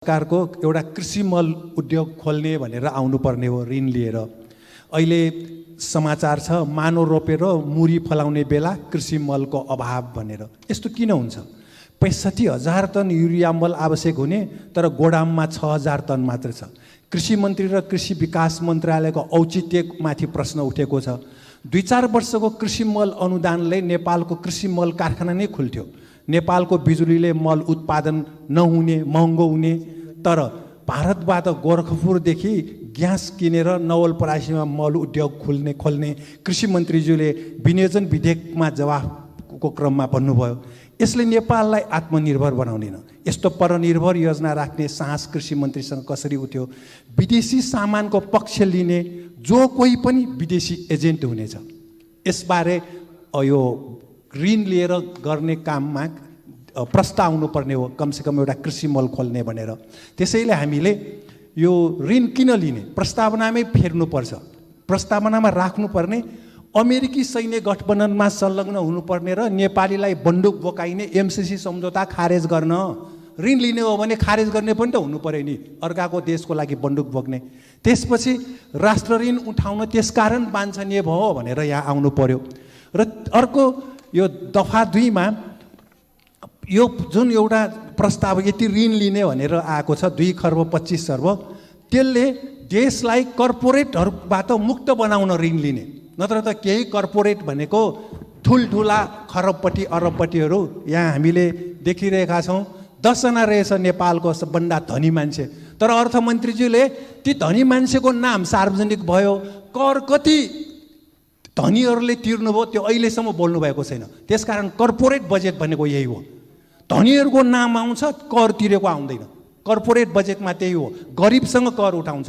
सरकारको एउटा कृषि मल उद्योग खोल्ने भनेर आउनुपर्ने हो ऋण लिएर। अहिले समाचार छ मानो रोपेर मुरी फलाउने बेला कृषि मलको अभाव भनेर। यस्तो किन हुन्छ? 65,000 टन युरिया मल आवश्यक हुने तर गोदाममा 6,000 टन मात्र छ। कृषि मन्त्री र कृषि विकास मन्त्रालयको औचित्यमाथि प्रश्न उठेको छ। 2-4 वर्षको कृषि मल अनुदानले नेपालको कृषि मल कारखाना नै खुल्थ्यो। नेपालको बिजुलीले मल उत्पादन नहुने, महँगो हुने, तर भारतबाट गोरखपुरदेखि ग्यास किनेर नवलपरासीमा मल उद्योग खोल्ने कृषि मन्त्रीज्यूले विनियोजन विधेयकमा जवाफको क्रममा भन्नुभयो। यसले नेपाललाई आत्मनिर्भर बनाउँदैन। यस्तो परनिर्भर योजना राख्ने साहस कृषि मन्त्रीसँग कसरी उठ्यो? विदेशी सामानको पक्ष लिने जो कोही पनि विदेशी एजेन्ट हुनेछ। यसबारे यो ऋण लिएर गर्ने काममा प्रस्ताव आउनुपर्ने हो, कमसेकम एउटा कृषि मल खोल्ने भनेर। त्यसैले हामीले यो ऋण किन लिने प्रस्तावनामै फेर्नुपर्छ। प्रस्तावनामा राख्नुपर्ने अमेरिकी सैन्य गठबन्धनमा संलग्न हुनुपर्ने र नेपालीलाई बन्दुक बोकाइने एमसीसी सम्झौता खारेज गर्न। ऋण लिने हो भने खारेज गर्ने पनि त हुनु पर्यो नि, अर्काको देशको लागि बन्दुक बोक्ने। त्यसपछि राष्ट्र ऋण उठाउन त्यसकारण वाञ्छनीय भयो भनेर यहाँ आउनु पर्यो। र अर्को यो दफा 2 मा यो जुन एउटा प्रस्ताव यति ऋण लिने भनेर आएको छ 2 खर्ब 25 अर्ब, त्यसले देशलाई कर्पोरेटहरूबाट मुक्त बनाउन ऋण लिने। नत्र त केही कर्पोरेट भनेको ठुल्ठुला खरबपट्टि अरबपट्टिहरू यहाँ हामीले देखिरहेका छौँ। 10 जना रहेछ नेपालको सबभन्दा धनी मान्छे, तर अर्थमन्त्रीज्यूले ती धनी मान्छेको नाम सार्वजनिक भयो, कर कति धनीहरूले तिर्नुभयो त्यो अहिलेसम्म बोल्नु भएको छैन। त्यसकारण कर्पोरेट बजेट भनेको यही हो। धनीहरूको नाम आउँछ, कर तिरेको आउँदैन। कर्पोरेट बजेटमा त्यही हो, गरिबसँग कर उठाउँछ।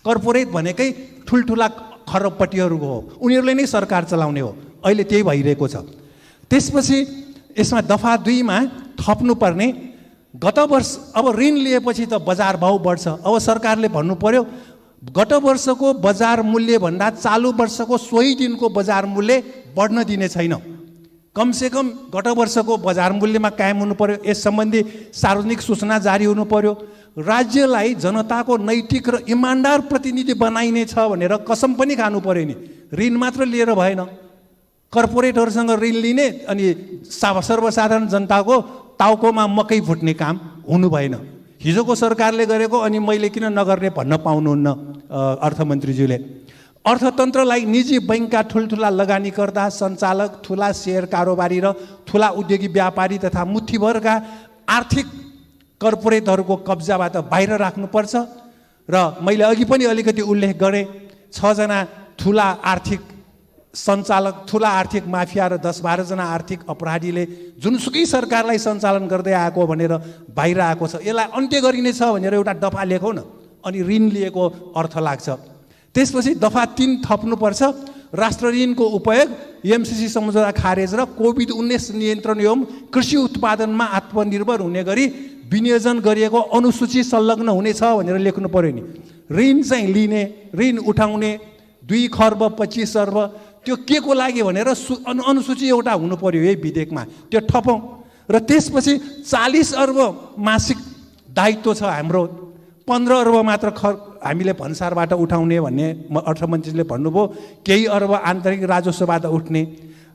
कर्पोरेट भनेकै ठुल्ठुला खरबपट्टिहरूको हो, उनीहरूले नै सरकार चलाउने हो। अहिले त्यही भइरहेको छ। त्यसपछि यसमा दफा 2 मा थप्नुपर्ने गत वर्ष अब ऋण लिएपछि त बजार भाउ बढ्छ। अब सरकारले भन्नु पर्यो गत वर्षको बजार मूल्य भन्दा चालु वर्षको सोही दिनको बजार मूल्य बढ्न दिने छैन। कमसेकम गत वर्षको बजार मूल्यमा कायम हुनु पर्यो। यस सम्बन्धी सार्वजनिक सूचना जारी हुनु पर्यो। राज्यलाई जनताको नैतिक र इमान्दार प्रतिनिधि बनाइने छ भनेर कसम पनि खानु पर्यो नि। ऋण मात्र लिएर भएन, कर्पोरेटहरूसँग ऋण लिने अनि सर्वसाधारण जनताको टाउकोमा मकै फुट्ने काम हुनु भएन। हिजोको सरकारले गरेको अनि मैले किन नगर्ने भन्न पाउनुहुन्न अर्थमन्त्रीज्यूले। अर्थतन्त्रलाई निजी बैंकका ठुल्ठुला लगानीकर्ता, सञ्चालक, ठुला सेयर कारोबारी र ठुला उद्योगी व्यापारी तथा मुठीभरका आर्थिक कर्पोरेटहरूको कब्जाबाट बाहिर राख्नुपर्छ। र मैले अघि पनि अलिकति उल्लेख गरेँ 6 जना ठुला आर्थिक सञ्चालक, ठुला आर्थिक माफिया र 10-12 जना आर्थिक अपराधीले जुनसुकै सरकारलाई सञ्चालन गर्दै आएको भनेर बाहिर आएको छ। यसलाई अन्त्य गरिने छ भनेर एउटा दफा लेखौ न, अनि ऋण लिएको अर्थ लाग्छ। त्यसपछि दफा 3 थप्नुपर्छ। राष्ट्र ऋणको उपयोग एमसीसी सम्झौता खारेज र कोभिड-19 नियन्त्रण एवं कृषि उत्पादनमा आत्मनिर्भर हुने गरी विनियोजन गरिएको अनुसूची संलग्न हुनेछ भनेर लेख्नु पर्यो नि। ऋण चाहिँ लिने, ऋण उठाउने 2 खर्ब 25 अर्ब त्यो के को लागि भनेर अनुसूची एउटा हुनु पर्यो यही विधेयकमा, त्यो थपौँ। र त्यसपछि 40 अर्ब मासिक दायित्व छ हाम्रो, 15 अर्ब मात्र हामीले भन्सारबाट उठाउने भन्ने अर्थमन्त्रीले भन्नुभयो। केही अर्ब आन्तरिक राजस्वबाट उठ्ने।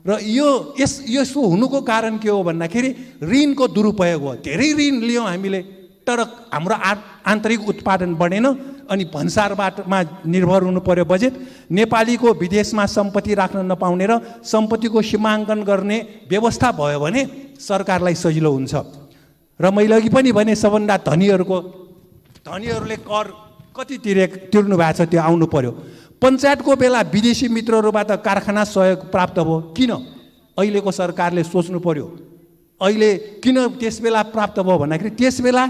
र यसो हुनुको कारण के हो भन्दाखेरि ऋणको दुरुपयोग हो। धेरै ऋण लियौँ हामीले, तर हाम्रो आन्तरिक उत्पादन बढेन अनि भन्सारबाटमा निर्भर हुनु पर्यो बजेट। नेपालीको विदेशमा सम्पत्ति राख्न नपाउने र सम्पत्तिको सीमाङ्कन गर्ने व्यवस्था भयो भने सरकारलाई सजिलो हुन्छ। र मैले अघि पनि भने सबभन्दा धनीहरूले कर कति तिर्नु भएको छ त्यो आउनु पर्यो। पञ्चायतको बेला विदेशी मित्रहरूबाट कारखाना सहयोग प्राप्त भयो, किन? अहिलेको सरकारले सोच्नु पर्यो। अहिले किन त्यस बेला प्राप्त भयो भन्दाखेरि त्यस बेला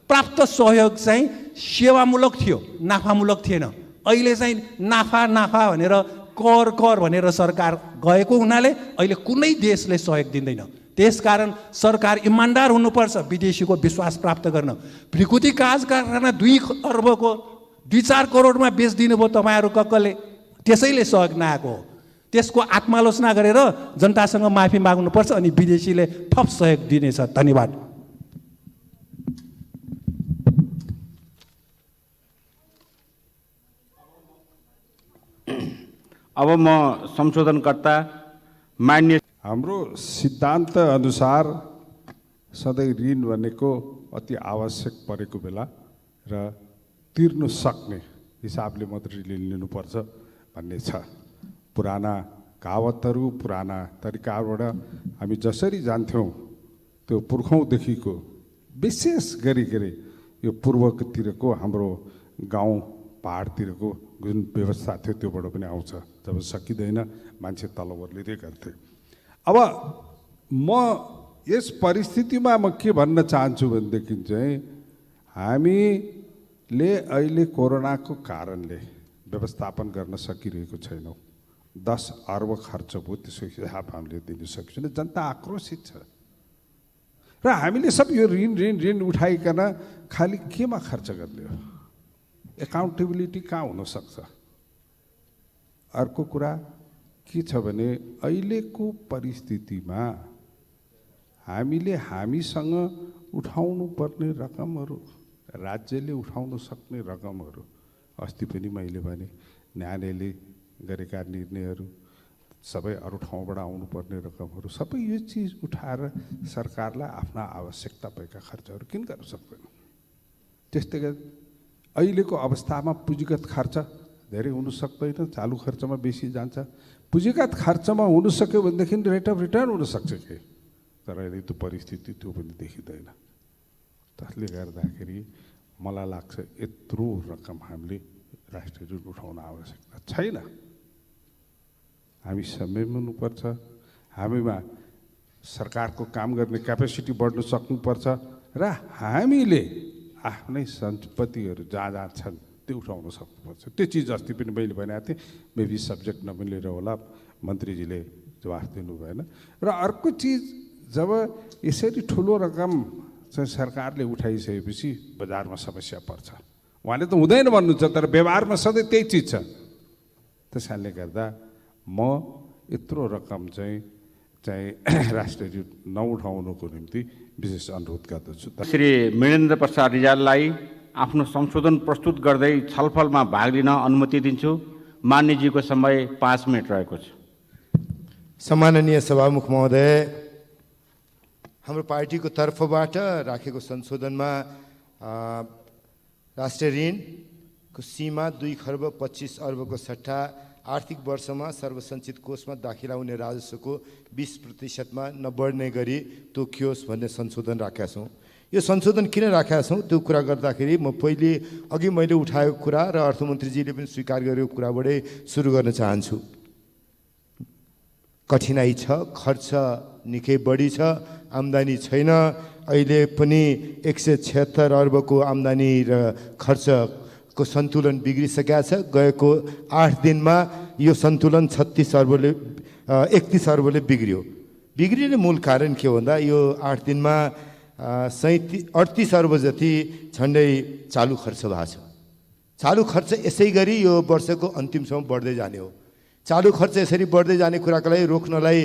प्राप्त सहयोग चाहिँ सेवामूलक थियो, नाफामूलक थिएन। अहिले चाहिँ नाफा भनेर कर भनेर सरकार गएको हुनाले अहिले कुनै देशले सहयोग दिँदैन। त्यसकारण सरकार इमान्दार हुनुपर्छ विदेशीको विश्वास प्राप्त गर्न। भृकुटी काज कारखाना 2 अर्बको 2-4 करोडमा बेचिदिनु भयो तपाईँहरू कक्कले, त्यसैले सहयोग नआएको हो। त्यसको आत्मालोचना गरेर जनतासँग माफी माग्नुपर्छ अनि विदेशीले थप सहयोग दिनेछ। धन्यवाद। अब म संशोधनकर्ता मान्य हाम्रो सिद्धान्त अनुसार सधैँ ऋण भनेको अति आवश्यक परेको बेला र तिर्नु सक्ने हिसाबले मात्रै ऋण लिनुपर्छ भन्ने छ। पुराना कहावतहरू पुराना तरिकाबाट हामी जसरी जान्थ्यौँ त्यो पुर्खौँदेखिको विशेष गरी यो पूर्वतिरको हाम्रो गाउँ पहाडतिरको जुन व्यवस्था थियो त्योबाट पनि आउँछ। जब सकिँदैन मान्छे तलबाट लिँदै गर्थे। अब म यस परिस्थितिमा म के भन्न चाहन्छु भनेदेखि चाहिँ हामीले अहिले कोरोनाको कारणले व्यवस्थापन गर्न सकिरहेको छैनौँ। 10 अर्ब खर्च भयो, त्यसको हिसाब हामीले दिन सकेको छैन। जनता आक्रोशित छ र हामीले सब यो ऋण उठाइकन खालि केमा खर्च गर्ने हो? एकाउन्टेबिलिटी कहाँ हुनसक्छ? अर्को कुरा के छ भने अहिलेको परिस्थितिमा हामीसँग उठाउनु पर्ने रकमहरू, राज्यले उठाउन सक्ने रकमहरू, अस्ति पनि मैले भने न्यायालयले गरेका निर्णयहरू, सबै अरू ठाउँबाट आउनुपर्ने रकमहरू, सबै यो चिज उठाएर सरकारलाई आफ्ना आवश्यकता भएका खर्चहरू किन गर्न सक्दैन? त्यस्तै गरी अहिलेको अवस्थामा पुँजीगत खर्च धेरै हुन सक्दैन, चालु खर्चमा बेसी जान्छ। पुँजीगत खर्चमा हुन सक्यो भनेदेखि रेट अफ रिटर्न हुनसक्छ कि, तर अहिले त्यो परिस्थिति त्यो पनि देखिँदैन। त्यसले गर्दाखेरि मलाई लाग्छ यत्रो रकम हामीले राष्ट्रिय ऋण उठाउन आवश्यकता छैन। हामी समयमा हुनुपर्छ, हामीमा सरकारको काम गर्ने क्यापेसिटी बढ्न सक्नुपर्छ र हामीले आफ्नै सम्पत्तिहरू जहाँ छन् त्यो उठाउन सक्नुपर्छ। त्यो चिज अस्ति पनि मैले भनेको थिएँ, मेबी सब्जेक्ट नमिलेर होला, मन्त्रीजीले जवाफ दिनु भएन। र अर्को चिज, जब यसरी ठुलो रकम चाहिँ सरकारले उठाइसकेपछि बजारमा समस्या पर्छ। उहाँले त हुँदैन भन्नुहुन्छ, तर व्यवहारमा सधैँ त्यही चिज छ। त्यस कारणले गर्दा म यत्रो रकम चाहिँ राष्ट्रिय ऋण नउठाउनुको निम्ति विशेष अनुरोध गर्दछु। श्री मृणेन्द्र प्रसाद रिजाललाई आफ्नो संशोधन प्रस्तुत गर्दै छलफलमा भाग लिन अनुमति दिन्छु। मान्यजीको समय 5 मिनट रहेको छ। सम्माननीय सभामुख महोदय, हाम्रो पार्टीको तर्फबाट राखेको संशोधनमा राष्ट्रिय ऋणको सीमा 2 खर्ब 25 अर्बको सट्टा आर्थिक वर्षमा सर्वसञ्चित कोषमा दाखिला हुने राजस्वको 20% नबढ्ने गरी तोकियोस् भन्ने संशोधन राखेका छौँ। यो संशोधन किन राखेका छौँ त्यो कुरा गर्दाखेरि म अघि मैले उठाएको कुरा र अर्थमन्त्रीजीले पनि स्वीकार गरेको कुराबाटै सुरु गर्न चाहन्छु। कठिनाइ छ, खर्च निकै बढी छ, आम्दानी छैन। अहिले पनि 176 अर्बको आम्दानी र खर्चको सन्तुलन बिग्रिसकेका छ। गएको 8 दिनमा यो सन्तुलन 31 अर्बले बिग्रियो। बिग्रिने मूल कारण के हो भन्दा यो 8 दिनमा 38 अर्ब जति झन्डै चालु खर्च भएको छ। चालु खर्च यसै गरी यो वर्षको अन्तिमसम्म बढ्दै जाने हो। चालु खर्च यसरी बढ्दै जाने कुराको लागि रोक्नलाई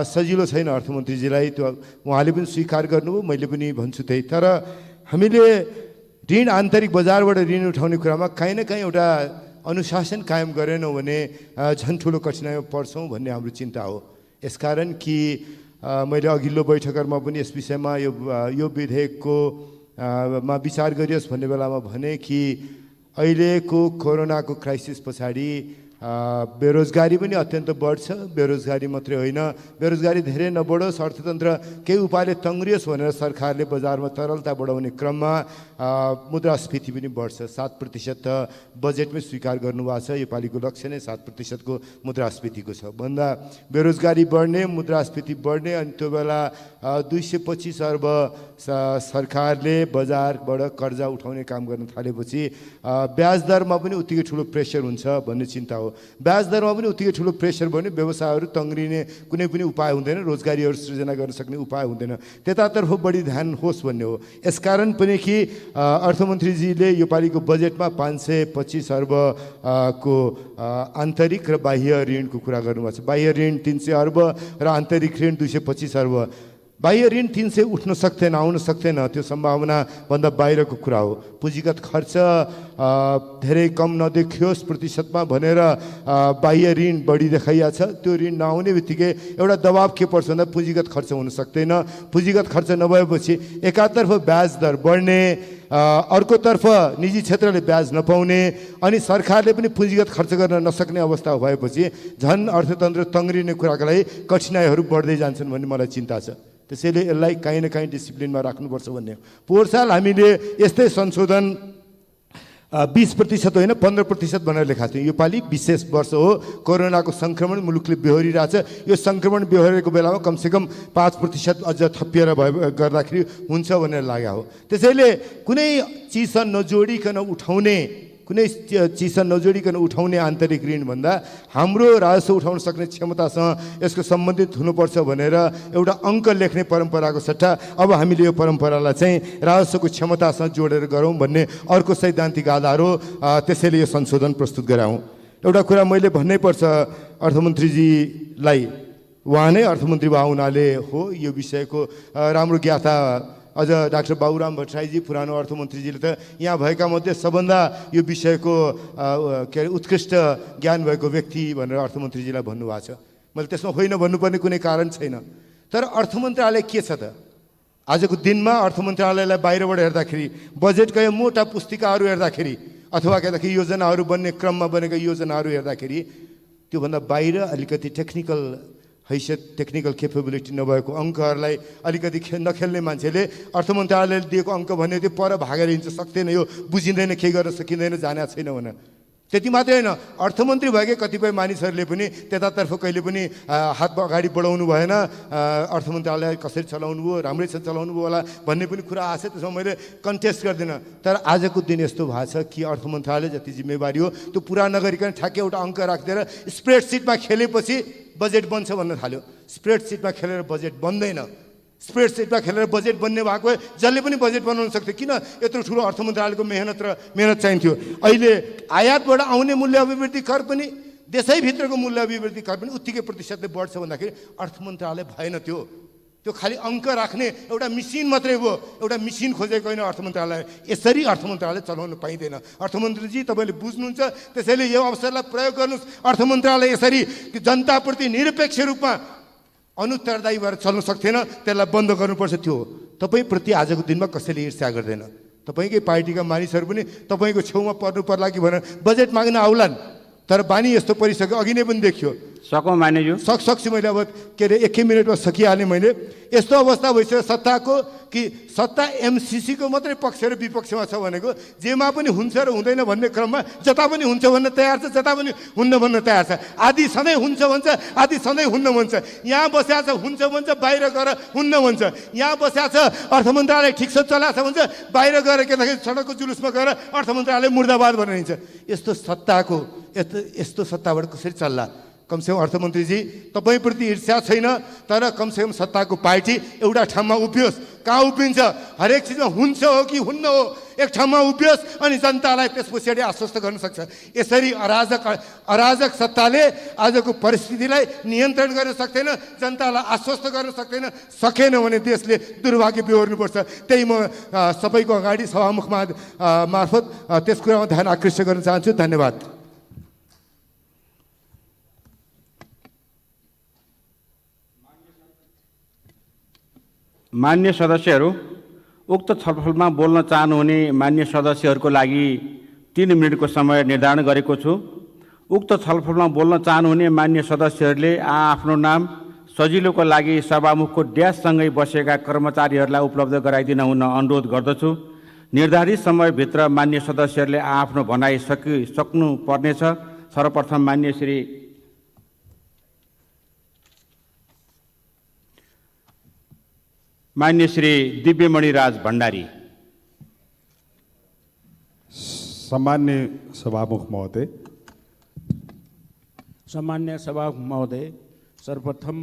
सजिलो छैन। अर्थमन्त्रीजीलाई त्यो उहाँले पनि स्वीकार गर्नुभयो, मैले पनि भन्छु त्यही। तर हामीले ऋण आन्तरिक बजारबाट ऋण उठाउने कुरामा काहीँ न काहीँ एउटा अनुशासन कायम गरेनौँ भने झन् ठुलो कठिनाइमा पर्छौँ भन्ने हाम्रो चिन्ता हो। यसकारण कि मैले अघिल्लो बैठकहरूमा पनि यस विषयमा यो विधेयकको मा विचार गरियोस् भन्ने बेलामा भने कि अहिलेको कोरोनाको क्राइसिस पछाडि बेरोजगारी पनि अत्यन्त बढ्छ। बेरोजगारी मात्रै होइन, बेरोजगारी धेरै नबढोस्, अर्थतन्त्र केही उपायले तङ्ग्रियोस् भनेर सरकारले बजारमा तरलता बढाउने क्रममा मुद्रास्फीति पनि बढ्छ। 7% त बजेटमै स्वीकार गर्नुभएको छ। योपालिको लक्ष्य नै 7% को मुद्रास्फीतिको छ। भन्दा बेरोजगारी बढ्ने, मुद्रास्फीति बढ्ने, अनि त्यो बेला 225 अर्ब सरकारले बजारबाट कर्जा उठाउने काम गर्न थालेपछि ब्याज दरमा पनि उत्तिकै ठुलो प्रेसर हुन्छ भन्ने चिन्ता हो। ब्याज दरमा पनि उत्तिकै ठुलो प्रेसर भयो भने व्यवसायहरू तङ्ग्रिने कुनै पनि उपाय हुँदैन, रोजगारीहरू सृजना गर्न सक्ने उपाय हुँदैन। त्यतातर्फ बढी ध्यान होस् भन्ने हो। यसकारण पनि कि अर्थमन्त्रीजीले योपालिको बजेटमा 525 अर्ब को आन्तरिक र बाह्य ऋणको कुरा गर्नुभएको छ। बाह्य ऋण 300 अर्ब र आन्तरिक ऋण 225 अर्ब। बाह्य ऋण 300 उठ्न सक्दैन, आउन सक्दैन, त्यो सम्भावनाभन्दा बाहिरको कुरा हो। पुँजीगत खर्च धेरै कम नदेखियोस् प्रतिशतमा भनेर बाह्य ऋण बढी देखाइएको छ। त्यो ऋण नआउने बित्तिकै एउटा दबाब के पर्छ भन्दा पुँजीगत खर्च हुन सक्दैन। पुँजीगत खर्च नभएपछि एकातर्फ ब्याज दर बढ्ने, अर्कोतर्फ निजी क्षेत्रले ब्याज नपाउने अनि सरकारले पनि पुँजीगत खर्च गर्न नसक्ने अवस्था भएपछि झन् अर्थतन्त्र तङ्ग्रिने कुराका लागि कठिनाइहरू बढ्दै जान्छन् भन्ने मलाई चिन्ता छ। त्यसैले यसलाई काहीँ न काहीँ डिसिप्लिनमा राख्नुपर्छ भन्ने। पोहोर साल हामीले यस्तै संशोधन 20% होइन 15% भनेर लेखाएको थियो। योपालि विशेष वर्ष हो, कोरोनाको सङ्क्रमण मुलुकले बेहोरिरहेछ। यो सङ्क्रमण बेहोरेको बेलामा कमसेकम 5% अझ थपिएर गर्दाखेरि हुन्छ भनेर लागेको हो। त्यसैले कुनै चिज नजोडिकन उठाउने आन्तरिक ऋण भन्दा हाम्रो राजस्व उठाउन सक्ने क्षमतासँग यसको सम्बन्धित हुनुपर्छ भनेर एउटा अङ्क लेख्ने परम्पराको सट्टा अब हामीले यो परम्परालाई चाहिँ राजस्वको क्षमतासँग जोडेर गरौँ भन्ने अर्को सैद्धान्तिक आधार हो। त्यसैले यो संशोधन प्रस्तुत गराउँ। एउटा कुरा मैले भन्नै पर्छ अर्थमन्त्रीजीलाई, उहाँ नै अर्थमन्त्री भए हुनाले हो यो विषयको राम्रो ज्ञाता अझ डाक्टर बाबुराम भट्टराईजी पुरानो अर्थमन्त्रीजीले त यहाँ भएका मध्ये सबभन्दा यो विषयको के अरे उत्कृष्ट ज्ञान भएको व्यक्ति भनेर अर्थमन्त्रीजीलाई भन्नुभएको छ। मैले त्यसमा होइन भन्नुपर्ने कुनै कारण छैन। तर अर्थ मन्त्रालय के छ त? आजको दिनमा अर्थ मन्त्रालयलाई बाहिरबाट हेर्दाखेरि बजेटका मोटा पुस्तिकाहरू हेर्दाखेरि अथवा कहिलेकाहीँ योजनाहरू बन्ने क्रममा बनेका योजनाहरू हेर्दाखेरि त्योभन्दा बाहिर अलिकति टेक्निकल केपेबिलिटी नभएको अङ्कहरूलाई अलिकति नखेल्ने मान्छेले अर्थ मन्त्रालयले दिएको अङ्क भन्ने त्यो पर भागेर हिँड्न सक्दैन, यो बुझिँदैन, केही गर्न सकिँदैन, जाने छैन भनेर। त्यति मात्रै होइन, अर्थमन्त्री भएकै कतिपय मानिसहरूले पनि त्यतातर्फ कहिले पनि हात अगाडि बढाउनु भएन, अर्थ मन्त्रालय कसरी चलाउनु भयो, राम्रैसँग चलाउनु भयो होला भन्ने पनि कुरा आएको छ। त्यसमा मैले कन्टेस्ट गर्दिनँ। तर आजको दिन यस्तो भएको छ कि अर्थ मन्त्रालय जति जिम्मेवारी हो त्यो पुरा नगरिकन ठ्याक्कै एउटा अङ्क राखिदिएर स्प्रेडसिटमा खेलेपछि बजेट बन्छ भन्न थाल्यो। स्प्रेडसिटमा खेलेर बजेट बन्दैन। स्प्रेडसिटमा खेलेर बजेट बन्ने भएको जसले पनि बजेट बनाउन सक्थ्यो। किन यत्रो ठुलो अर्थ मन्त्रालयको मेहनत चाहिन्थ्यो? अहिले आयातबाट आउने मूल्य अभिवृद्धि कर पनि, देशैभित्रको मूल्य अभिवृद्धि कर पनि उत्तिकै प्रतिशतले बढ्छ भन्दाखेरि अर्थ मन्त्रालय भएन। त्यो खालि अङ्क राख्ने एउटा मिसिन मात्रै भयो। एउटा मिसिन खोजेको होइन अर्थ मन्त्रालय। यसरी अर्थ मन्त्रालय चलाउन पाइँदैन। अर्थमन्त्रीजी तपाईँले बुझ्नुहुन्छ, त्यसैले यो अवसरलाई प्रयोग गर्नुहोस्। अर्थ मन्त्रालय यसरी जनताप्रति निरपेक्ष रूपमा अनुत्तरदायी भएर चल्न सक्थेन, त्यसलाई बन्द गर्नुपर्छ। त्यो हो। तपाईँप्रति आजको दिनमा कसैले ईर्ष्या गर्दैन। तपाईँकै पार्टीका मानिसहरू पनि तपाईँको छेउमा पर्नु पर्ला कि भनेर बजेट माग्न आउलान्। तर बानी यस्तो परिसक्यो, अघि नै पनि देखियो। सकौँ मान्यज्यू, सक्छु मैले अब के अरे 1 मिनटमा सकिहालेँ मैले। यस्तो अवस्था भइसक्यो सत्ताको कि सत्ता एमसिसीको मात्रै पक्ष र विपक्षमा छ भनेको जेमा पनि हुन्छ र हुँदैन भन्ने क्रममा जता पनि हुन्छ भन्न तयार छ, जता पनि हुन्न भन्न तयार छ। आदि सधैँ हुन्छ भन्छ, आदि सधैँ हुन्न भन्छ। यहाँ बस्या छ हुन्छ भन्छ, बाहिर गएर हुन्न भन्छ। यहाँ बस्या छ अर्थ मन्त्रालय ठिकसँग चलाएको छ भन्छ, बाहिर गएर के भन्दाखेरि सडकको जुलुसमा गएर अर्थ मन्त्रालय मुर्दाबाद भनेर हिँड्छ। यस्तो सत्ताबाट कसरी चल्ला? कमसेकम अर्थमन्त्रीजी तपाईँप्रति ईर्ष्या छैन, तर कमसेकम सत्ताको पार्टी एउटा ठाउँमा उभियोस्। कहाँ उभिन्छ? हरेक चिजमा हुन्छ हो कि हुन्न हो, एक ठाउँमा उभियोस् अनि जनतालाई त्यस पछाडि आश्वस्त गर्न सक्छ। यसरी अराजक सत्ताले आजको परिस्थितिलाई नियन्त्रण गर्न सक्दैन, जनतालाई आश्वस्त गर्न सकेन भने देशले दुर्भाग्य बेहोर्नुपर्छ। त्यही म सबैको अगाडि सभामुख मार्फत त्यस कुरामा ध्यान आकृष्ट गर्न चाहन्छु। धन्यवाद। मान्य सदस्यहरू, उक्त छलफलमा बोल्न चाहनुहुने मान्य सदस्यहरूको लागि 3 मिनटको समय निर्धारण गरेको छु। उक्त छलफलमा बोल्न चाहनुहुने मान्य सदस्यहरूले आफ्नो नाम सजिलोको लागि सभामुखको ड्याससँगै बसेका कर्मचारीहरूलाई उपलब्ध गराइदिन हुन अनुरोध गर्दछु। निर्धारित समयभित्र मान्य सदस्यहरूले आफ्नो भनाइ सक्नु पर्नेछ। सर्वप्रथम मान्य श्री दिव्यमणि राज भण्डारी। सम्मान्य सभामुख महोदय, सर्वप्रथम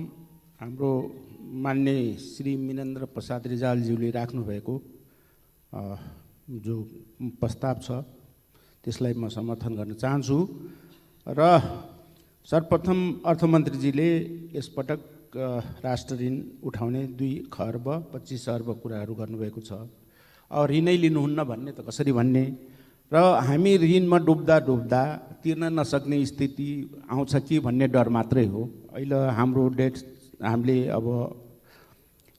हाम्रो मान्य श्री मिनेन्द्र प्रसाद रिजालज्यूले राख्नुभएको जो प्रस्ताव छ त्यसलाई म समर्थन गर्न चाहन्छु। र सर्वप्रथम अर्थमन्त्रीजीले यसपटक राष्ट्र ऋण उठाउने 2 खर्ब 25 अर्ब कुराहरू गर्नुभएको छ। अब ऋणै लिनुहुन्न भन्ने त कसरी भन्ने, र हामी ऋणमा डुब्दा डुब्दा तिर्न नसक्ने स्थिति आउँछ कि भन्ने डर मात्रै हो। अहिले हाम्रो डेट हामीले अब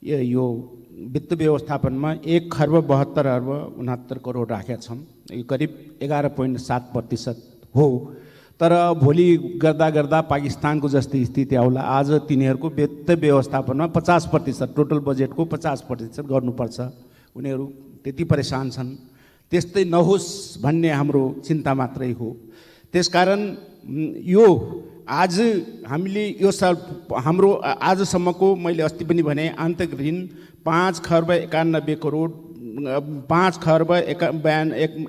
यो वित्त व्यवस्थापनमा 1 खर्ब 72 अर्ब 69 करोड राखेका छौँ। यो करिब 11.7% हो। तर भोलि गर्दा गर्दा पाकिस्तानको जस्तै स्थिति आउला। आज तिनीहरूको वित्त व्यवस्थापनमा 50%, टोटल बजेटको 50% गर्नुपर्छ। उनीहरू त्यति परेशान छन्। त्यस्तै नहोस् भन्ने हाम्रो चिन्ता मात्रै हो। त्यसकारण यो आज हामीले यो साल हाम्रो आजसम्मको मैले अस्ति पनि भने आन्तरिक ऋण 5 खर्ब 91 करोड 5 खर्ब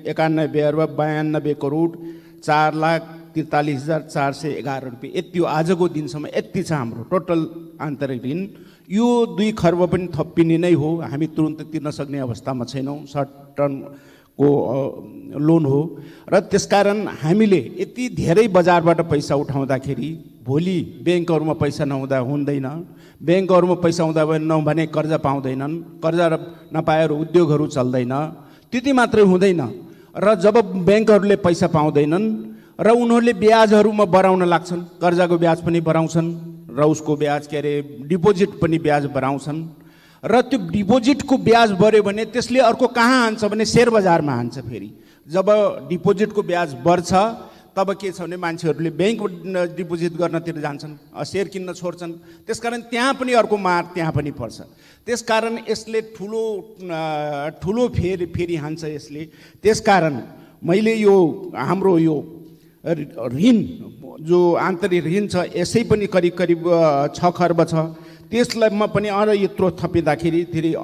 91 अर्ब 92 करोड 4,43,411 रुपियाँ यति हो। आजको दिनसम्म यति छ हाम्रो टोटल आन्तरिक ऋण। यो 2 खर्ब पनि थपिने नै हो। हामी तुरुन्त तिर्न सक्ने अवस्थामा छैनौँ। सर्ट टर्मको लोन हो र त्यसकारण हामीले यति धेरै बजारबाट पैसा उठाउँदाखेरि भोलि ब्याङ्कहरूमा पैसा नहुँदा हुँदैन। ब्याङ्कहरूमा पैसा हुँदा नभने कर्जा पाउँदैनन्। कर्जा नपाएर उद्योगहरू चल्दैन। त्यति मात्रै हुँदैन र जब ब्याङ्कहरूले पैसा पाउँदैनन् र उनीहरूले ब्याजहरूमा बढाउन लाग्छन्, कर्जाको ब्याज पनि बढाउँछन् र उसको ब्याज डिपोजिट पनि ब्याज बढाउँछन् र त्यो डिपोजिटको ब्याज बढ्यो भने त्यसले अर्को कहाँ हान्छ भने सेयर बजारमा हान्छ। फेरि जब डिपोजिटको ब्याज बढ्छ तब के छ भने मान्छेहरूले ब्याङ्क डिपोजिट गर्नतिर जान्छन्, सेयर किन्न छोड्छन्। त्यसकारण त्यहाँ पनि अर्को मार त्यहाँ पनि पर्छ। त्यसकारण यसले ठुलो फेरि हान्छ यसले। त्यसकारण मैले यो हाम्रो यो ऋण जो आन्तरिक ऋण छ यसै पनि करिब 6 खर्ब छ। त्यसलाई पनि अझ यत्रो थपिँदाखेरि धेरै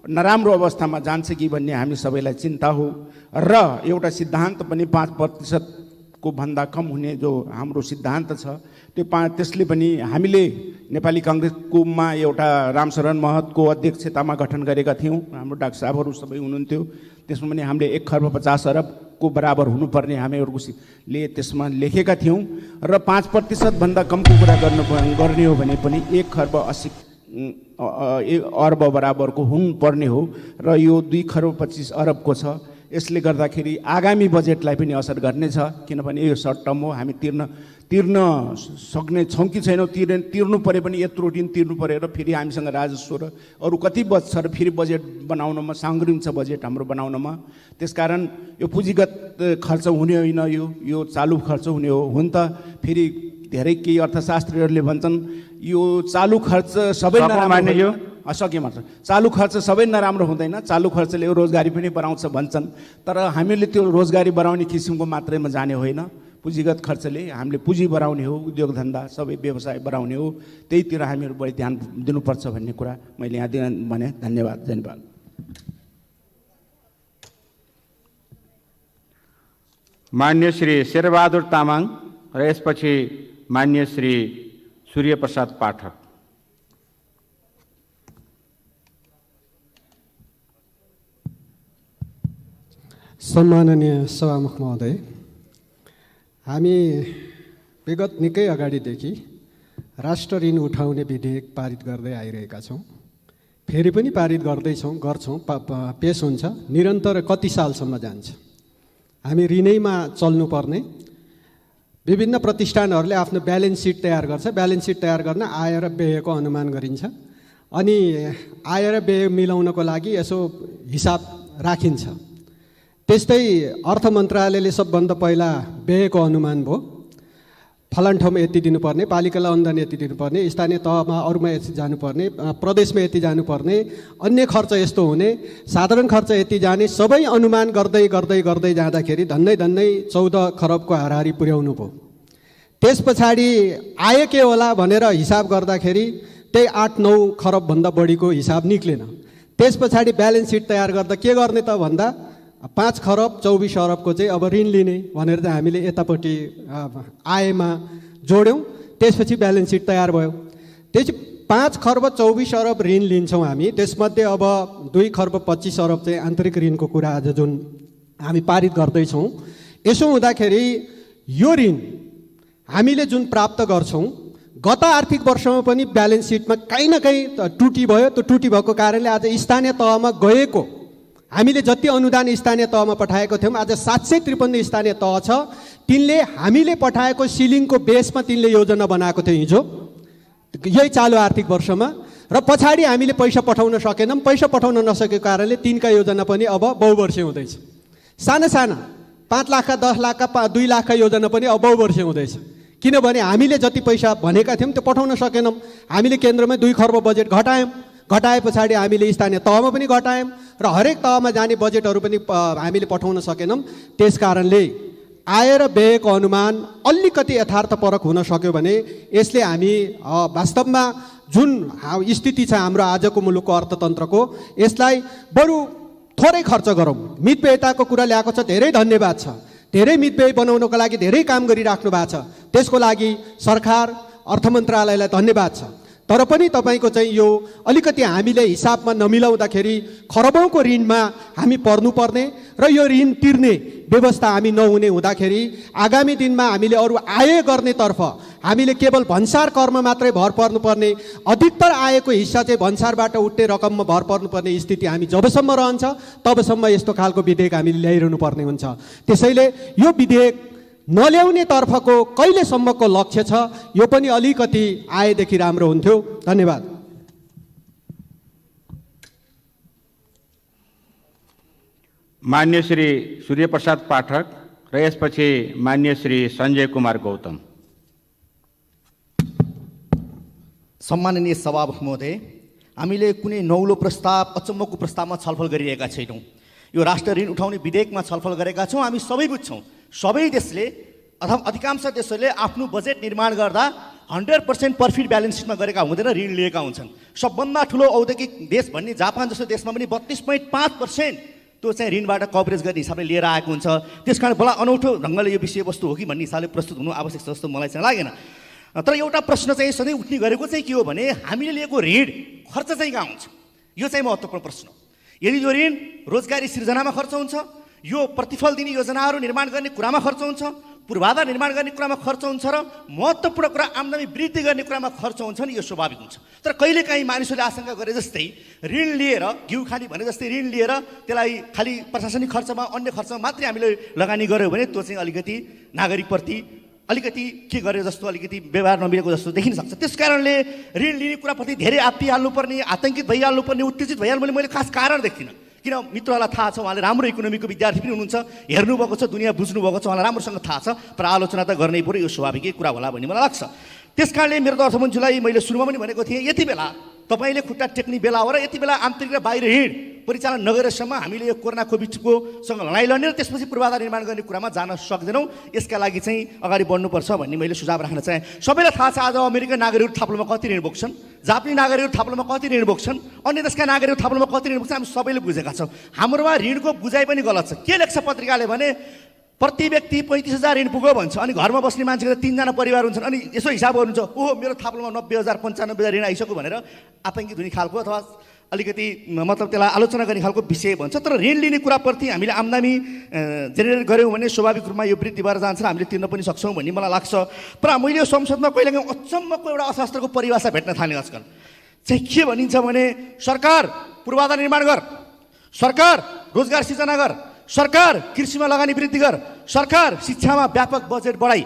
नराम्रो अवस्थामा जान्छ कि भन्ने हामी सबैलाई चिन्ता हो। र एउटा सिद्धान्त पनि 5% को भन्दा कम हुने जो हाम्रो सिद्धान्त छ त्यो त्यसले पनि हामीले नेपाली काङ्ग्रेसकोमा एउटा रामशरण महतको अध्यक्षतामा गठन गरेका थियौँ। हाम्रो डाक्टर साहबहरू सबै हुनुहुन्थ्यो। त्यसमा पनि हामीले 1 खर्ब 50 अर्बको बराबर हुनुपर्ने हामीहरूले त्यसमा लेखेका थियौँ र 5% भन्दा कमको कुरा गर्ने हो भने पनि 1 खर्ब 80 अर्ब बराबरको हुनुपर्ने हो र यो 2 खर्ब 25 अर्बको छ। यसले गर्दाखेरि आगामी बजेटलाई पनि असर गर्नेछ, किनभने यो सर्ट टर्म हो। हामी तिर्न सक्ने छौँ कि छैनौँ, तिर्नु पऱ्यो भने यत्रो ऋण तिर्नु पऱ्यो र फेरि हामीसँग राजस्व र अरू कति बच्छ र फेरि बजेट बनाउनमा साङ्ग्रिम छ बजेट हाम्रो बनाउनमा। त्यसकारण यो पुँजीगत खर्च हुने होइन, यो चालु खर्च हुने हो। हुन त फेरि धेरै केही अर्थशास्त्रीहरूले भन्छन् यो चालु खर्च सबै सके मात्र चालु खर्च सबै नराम्रो हुँदैन, चालु खर्चले रोजगारी पनि बढाउँछ भन्छन्। तर हामीले त्यो रोजगारी बढाउने किसिमको मात्रमा जाने होइन। पुँजीगत खर्चले हामीले पुँजी बढाउने हो, उद्योग धन्दा सबै व्यवसाय बढाउने हो। त्यहीतिर हामीहरू बढी ध्यान दिनुपर्छ भन्ने कुरा मैले यहाँ भने। धन्यवाद। मान्य श्री शेरबहादुर तामाङ र यसपछि मान्य श्री सूर्यप्रसाद पाठक। सम्माननीय सभामुख महोदय, हामी विगत निकै अगाडिदेखि राष्ट्र ऋण उठाउने विधेयक पारित गर्दै आइरहेका छौँ। फेरि पनि पारित गर्छौँ, पेस हुन्छ। निरन्तर कति सालसम्म जान्छ? हामी ऋणैमा चल्नुपर्ने। विभिन्न प्रतिष्ठानहरूले आफ्नो ब्यालेन्स सिट तयार गर्छ। ब्यालेन्स सिट तयार गर्न आय र व्ययको अनुमान गरिन्छ अनि आय र व्यय मिलाउनको लागि यसो हिसाब राखिन्छ। त्यस्तै अर्थ मन्त्रालयले सबभन्दा पहिला व्ययको अनुमान भयो। फलान ठाउँमा यति दिनुपर्ने, पालिकालाई अनुदान यति दिनुपर्ने, स्थानीय तहमा अरूमा यति जानुपर्ने, प्रदेशमा यति जानुपर्ने, अन्य खर्च यस्तो हुने, साधारण खर्च यति जाने, सबै अनुमान गर्दै गर्दै गर्दै जाँदाखेरि धन्नै 14 खरबको हाराहारी पुर्याउनु भयो। त्यस पछाडि आय के होला भनेर हिसाब गर्दाखेरि त्यही 8-9 खरबभन्दा बढीको हिसाब निक्लेन। त्यस पछाडि ब्यालेन्स सिट तयार गर्दा के गर्ने त भन्दा 5 खरब 24 अरबको चाहिँ अब ऋण लिने भनेर चाहिँ हामीले यतापट्टि आयमा जोड्यौँ। त्यसपछि ब्यालेन्स सिट तयार भयो। त्यसपछि 5 खर्ब 24 अरब ऋण लिन्छौँ हामी। त्यसमध्ये अब 2 खर्ब 25 अरब चाहिँ आन्तरिक ऋणको कुरा आज जुन हामी पारित गर्दैछौँ। यसो हुँदाखेरि यो ऋण हामीले जुन प्राप्त गर्छौँ गत आर्थिक वर्षमा पनि ब्यालेन्स सिटमा काहीँ न काहीँ त्रुटि भयो। त्यो त्रुटि भएको कारणले आज स्थानीय तहमा गएको हामीले जति अनुदान स्थानीय तहमा पठाएको थियौँ आज 753 स्थानीय तह छ। तिनले हामीले पठाएको सिलिङको बेसमा तिनले योजना बनाएको थियो हिजो यही चालु आर्थिक वर्षमा, र पछाडि हामीले पैसा पठाउन सकेनौँ। पैसा पठाउन नसकेको कारणले तिनका योजना पनि अब बहुवर्षीय हुँदैछ। साना साना 5 लाख 10 लाख 2 लाख योजना पनि अब बहुवर्षीय हुँदैछ, किनभने हामीले जति पैसा भनेका थियौँ त्यो पठाउन सकेनौँ। हामीले केन्द्रमा 2 खर्ब बजेट घटायौँ। घटाए पछाडि हामीले स्थानीय तहमा पनि घटायौँ र हरेक तहमा जाने बजेटहरू पनि हामीले पठाउन सकेनौँ। त्यस कारणले आय र व्ययको अनुमान अलिकति यथार्थपरक हुन सक्यो भने यसले हामी वास्तवमा जुन स्थिति छ हाम्रो आजको मुलुकको अर्थतन्त्रको, यसलाई बरु थोरै खर्च गरौँ। मितव्ययताको कुरा ल्याएको छ, धेरै धन्यवाद छ। धेरै मितव्यय बनाउनको लागि धेरै काम गरिराख्नु भएको छ, त्यसको लागि सरकार अर्थ मन्त्रालयलाई धन्यवाद छ। तर पनि तपाईँको चाहिँ यो अलिकति हामीले हिसाबमा नमिलाउँदाखेरि खरबौँको ऋणमा हामी पर्नुपर्ने र यो ऋण तिर्ने व्यवस्था हामी नहुने हुँदाखेरि आगामी दिनमा हामीले अरू आय गर्नेतर्फ हामीले केवल भन्सार करमा मात्रै भर पर्नुपर्ने, अधिकतर आयको हिस्सा चाहिँ भन्सारबाट उठ्ने रकममा भर पर्नुपर्ने स्थिति हामी जबसम्म रहन्छ तबसम्म यस्तो खालको विधेयक हामीले ल्याइरहनु पर्ने हुन्छ। त्यसैले यो विधेयक नल्याउने तर्फको कहिलेसम्मको लक्ष्य छ यो पनि अलिकति आएदेखि राम्रो हुन्थ्यो। धन्यवाद। मान्य श्री सूर्यप्रसाद पाठक र यसपछि मान्य श्री सञ्जय कुमार गौतम। सम्माननीय सभामुख महोदय, हामीले कुनै नौलो प्रस्ताव अचम्मको प्रस्तावमा छलफल गरिरहेका छैनौँ। यो राष्ट्र ऋण उठाउने विधेयकमा छलफल गरेका छौँ। हामी सबै बुझ्छौँ, सबै देशले अथवा अधिकांश देशहरूले आफ्नो बजेट निर्माण गर्दा 100% प्रफिट ब्यालेन्स सिटमा गरेका हुँदैन, ऋण लिएका हुन्छन्। सबभन्दा ठुलो औद्योगिक देश भन्ने जापान जस्तो देशमा पनि 32.5% त्यो चाहिँ ऋणबाट कभरेज गर्ने हिसाबले लिएर आएको हुन्छ। त्यस कारण बडा अनौठो ढङ्गले यो विषयवस्तु हो कि भन्ने हिसाबले प्रस्तुत हुनु आवश्यक छ जस्तो मलाई चाहिँ लागेन। तर एउटा प्रश्न चाहिँ सधैँ उठ्ने गरेको चाहिँ के हो भने हामीले लिएको ऋण खर्च चाहिँ कहाँ हुन्छ, यो चाहिँ महत्त्वपूर्ण प्रश्न हो। यदि यो ऋण रोजगारी सिर्जनामा खर्च हुन्छ, यो प्रतिफल दिने योजनाहरू निर्माण गर्ने कुरामा खर्च हुन्छ, पूर्वाधार निर्माण गर्ने कुरामा खर्च हुन्छ र महत्त्वपूर्ण कुरा आम्दानी वृद्धि गर्ने कुरामा खर्च हुन्छ नि, यो स्वाभाविक हुन्छ। तर कहिलेकाहीँ मानिसहरूले आशंका गरे जस्तै ऋण लिएर घिउ खाने भने जस्तै ऋण लिएर त्यसलाई खालि प्रशासनिक खर्चमा अन्य खर्चमा मात्रै हामीले लगानी गऱ्यौँ भने त्यो चाहिँ अलिकति नागरिकप्रति अलिकति के गरे जस्तो अलिकति व्यवहार नमिलेको जस्तो देखिन सक्छ। त्यस कारणले ऋण लिने कुराप्रति धेरै आत्तिहाल्नुपर्ने, आतङ्कित भइहाल्नुपर्ने, उत्तेजित भइहाल्नु मैले खास कारण देख्दिनँ। किन मित्रहरूलाई थाहा छ, उहाँले राम्रो इकोनोमीको विद्यार्थी पनि हुनुहुन्छ, हेर्नुभएको छ, दुनियाँ बुझ्नुभएको छ, उहाँलाई राम्रोसँग थाहा छ। तर आलोचना त गर्नै पऱ्यो, यो स्वाभाविकै कुरा होला भन्ने मलाई लाग्छ। त्यस कारणले मेरो त अर्थमन्त्रीलाई मैले सुरुमा पनि भनेको थिएँ, यति बेला तपाईँले खुट्टा टेक्ने बेला हो र यति बेला आन्तरिक र बाहिर ऋण परिचालन नगरेसम्म हामीले यो कोरोना कोभिडकोसँग लडाइँ लड्ने र त्यसपछि पूर्वाधार निर्माण गर्ने कुरामा जान सक्दैनौँ। यसका लागि चाहिँ अगाडि बढ्नुपर्छ भन्ने मैले सुझाव राख्न चाहेँ। सबैलाई थाहा छ आज अमेरिकन नागरिकहरू थाप्लोमा कति ऋण बोक्छन्, जापानी नागरिकहरू थाप्लोमा कति ऋण बोक्छन्, अन्य देशका नागरिकहरू थाप्लोमा कति ऋण बोक्छन्, हामी सबैले बुझेका छौँ। हाम्रोमा ऋणको बुझाइ पनि गलत छ। के लेख्छ पत्रिकाले भने प्रति व्यक्ति 35,000 ऋण पुग्यो भन्छ, अनि घरमा बस्ने मान्छेको 3 जना परिवार हुन्छन्, अनि यसो हिसाब गर्नुहुन्छ, ओहो मेरो थाप्लोमा 90,000 95,000 ऋण आइसक्यो भनेर आतङ्कित हुने खालको अथवा अलिकति मतलब त्यसलाई आलोचना गर्ने खालको विषय भन्छ। तर ऋण लिने कुराप्रति हामीले आम्दानी जेनेरेट गऱ्यौँ भने स्वाभाविक रूपमा यो वृद्धि भएर जान्छ र हामीले तिर्न पनि सक्छौँ भन्ने मलाई लाग्छ। तर मैले यो संसदमा कहिलेकाहीँ अचम्मको एउटा अशास्त्रको परिभाषा भेट्न थालेँ आजकल। चाहिँ के भनिन्छ भने सरकार पूर्वाधार निर्माण गर, सरकार रोजगार सिर्जना गर, सरकार कृषिमा लगानी वृद्धि गर, सरकार शिक्षामा व्यापक बजेट बढाई,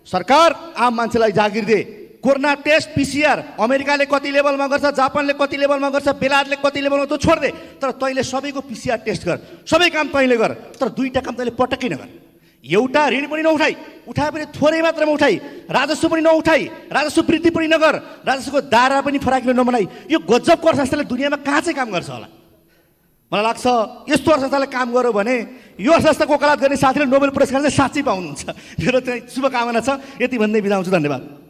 सरकार आम मान्छेलाई जागिर दे, कोरोना टेस्ट पिसिआर अमेरिकाले कति लेभलमा गर्छ, जापानले कति लेभलमा गर्छ, बेलायतले कति लेभलमा, त्यो छोड्दे, तर तैँले सबैको पिसिआर टेस्ट गर, सबै काम तैँले गर, तर 2टा काम तैँले पटक्कै नगर। एउटा ऋण पनि नउठाई, उठाए पनि थोरै मात्रामा उठाई, राजस्व पनि नउठाई, राजस्व वृद्धि पनि नगर, राजस्वको दायरा पनि फराकिलो नबनाई। यो गजबको अर्थशास्त्रले दुनियाँमा कहाँ चाहिँ काम गर्छ होला? मलाई लाग्छ यस्तो अर्थशास्त्रले काम गर्यो भने यो अर्थशास्त्रको वकालत गर्ने साथीले नोबेल पुरस्कार चाहिँ साँच्चै पाउनुहुन्छ। मेरो चाहिँ शुभकामना छ। यति भन्दै बिदा हुन्छु। धन्यवाद।